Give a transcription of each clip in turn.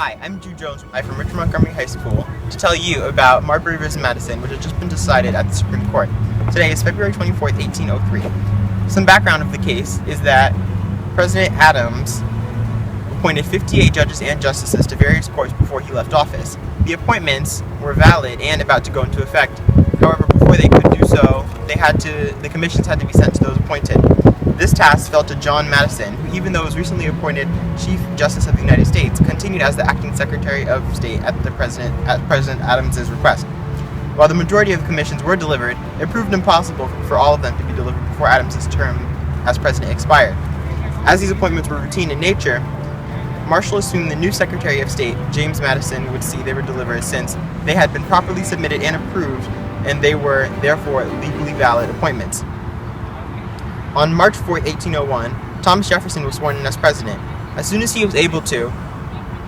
Hi, I'm Drew Jones. I'm from Richmond Montgomery High School to tell you about Marbury v. Madison, which has just been decided at the Supreme Court. Today is February 24th, 1803. Some background of the case is that President Adams appointed 58 judges and justices to various courts before he left office. The appointments were valid and about to go into effect. However, before they could do so, the commissions had to be sent to those appointed. This task fell to John Madison, who, even though was recently appointed Chief Justice of the United States, continued as the acting Secretary of State at President Adams's request. While the majority of commissions were delivered, it proved impossible for all of them to be delivered before Adams's term as president expired. As these appointments were routine in nature, Marshall assumed the new Secretary of State, James Madison, would see they were delivered since they had been properly submitted and approved, and they were therefore legally valid appointments. On March 4, 1801, Thomas Jefferson was sworn in as president. As soon as he was able to,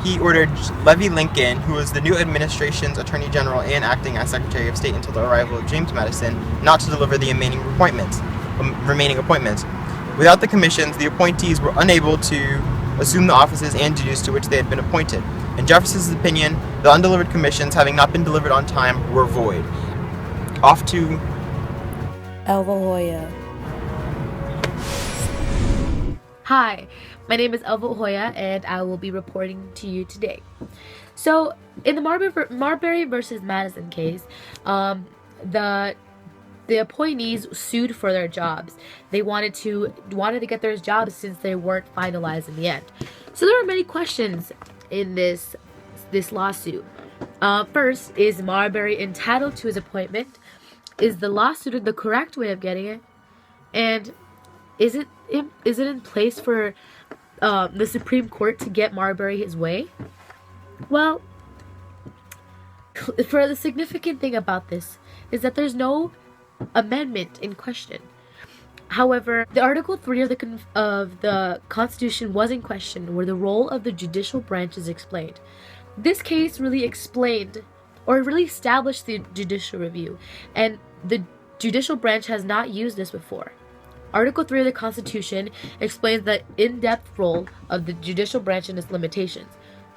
he ordered Levy Lincoln, who was the new administration's Attorney General and acting as Secretary of State until the arrival of James Madison, not to deliver the remaining appointments. Without the commissions, the appointees were unable to assume the offices and duties to which they had been appointed. In Jefferson's opinion, the undelivered commissions, having not been delivered on time, were void. Off to Elva Hoya. Hi, my name is Elva Hoya, and I will be reporting to you today. So, in the Marbury versus Madison case, the appointees sued for their jobs. They wanted to get their jobs since they weren't finalized in the end. So there are many questions in this lawsuit. First, is Marbury entitled to his appointment? Is the lawsuit the correct way of getting it? And is it in place for the Supreme Court to get Marbury his way? Well, for the significant thing about this is that there's no amendment in question. However, the Article 3 of the Constitution was in question, where the role of the judicial branch is explained. This case really established the judicial review, and the judicial branch has not used this before. Article 3 of the Constitution explains the in-depth role of the judicial branch and its limitations.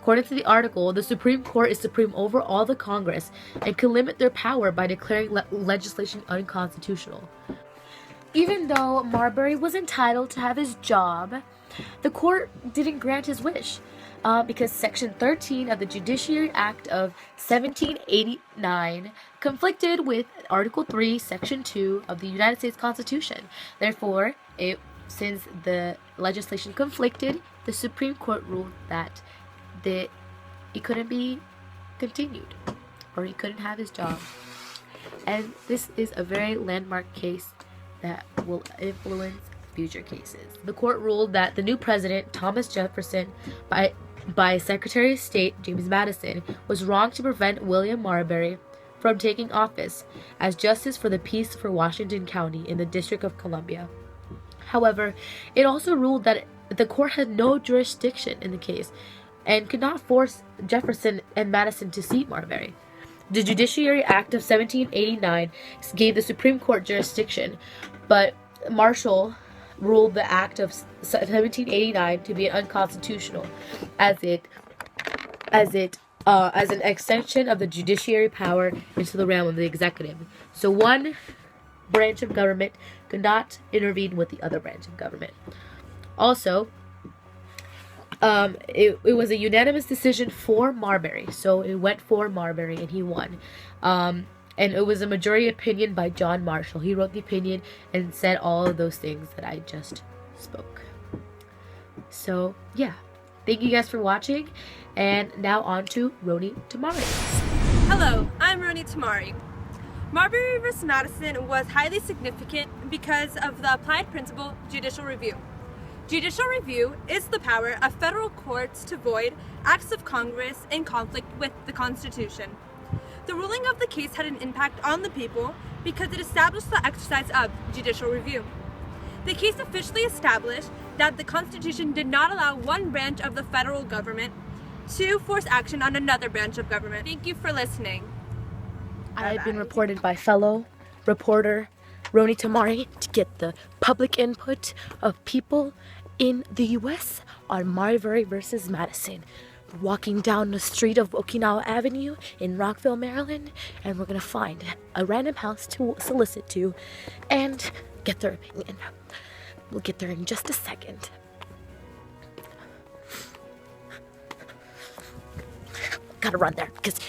According to the article, the Supreme Court is supreme over all the Congress and can limit their power by declaring legislation unconstitutional. Even though Marbury was entitled to have his job, the court didn't grant his wish because Section 13 of the Judiciary Act of 1789 conflicted with Article 3, Section 2 of the United States Constitution. Therefore, since the legislation conflicted, the Supreme Court ruled that it couldn't be continued, or he couldn't have his job. And this is a very landmark case that will influence future cases. The court ruled that the new president, Thomas Jefferson, by Secretary of State James Madison, was wrong to prevent William Marbury from taking office as Justice for the Peace for Washington County in the District of Columbia. However, it also ruled that the court had no jurisdiction in the case and could not force Jefferson and Madison to seat Marbury. The Judiciary Act of 1789 gave the Supreme Court jurisdiction, but Marshall ruled the Act of 1789 to be unconstitutional, as an extension of the judiciary power into the realm of the executive. So one branch of government could not intervene with the other branch of government. Also, it was a unanimous decision for Marbury, so it went for Marbury and he won. And it was a majority opinion by John Marshall. He wrote the opinion and said all of those things that I just spoke. So, yeah. Thank you guys for watching. And now on to Roni Tamari. Hello, I'm Roni Tamari. Marbury v. Madison was highly significant because of the applied principle judicial review. Judicial review is the power of federal courts to void acts of Congress in conflict with the Constitution. The ruling of the case had an impact on the people because it established the exercise of judicial review. The case officially established that the Constitution did not allow one branch of the federal government to force action on another branch of government. Thank you for listening. I've been reported by fellow reporter Roni Tamari to get the public input of people in the U.S. on Marbury versus Madison. We're walking down the street of Okinawa Avenue in Rockville, Maryland, and we're gonna find a random house to solicit to and get their opinion. We'll get there in just a second. Gotta run there because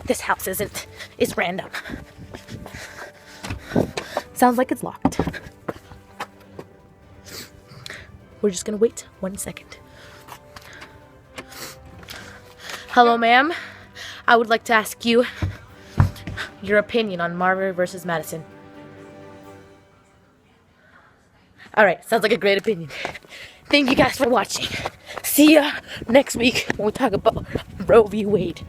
this house is random. Sounds like it's locked. We're just gonna wait 1 second. Hello, ma'am. I would like to ask you your opinion on Marbury versus Madison. Alright, sounds like a great opinion. Thank you guys for watching. See ya next week when we talk about Roe v. Wade.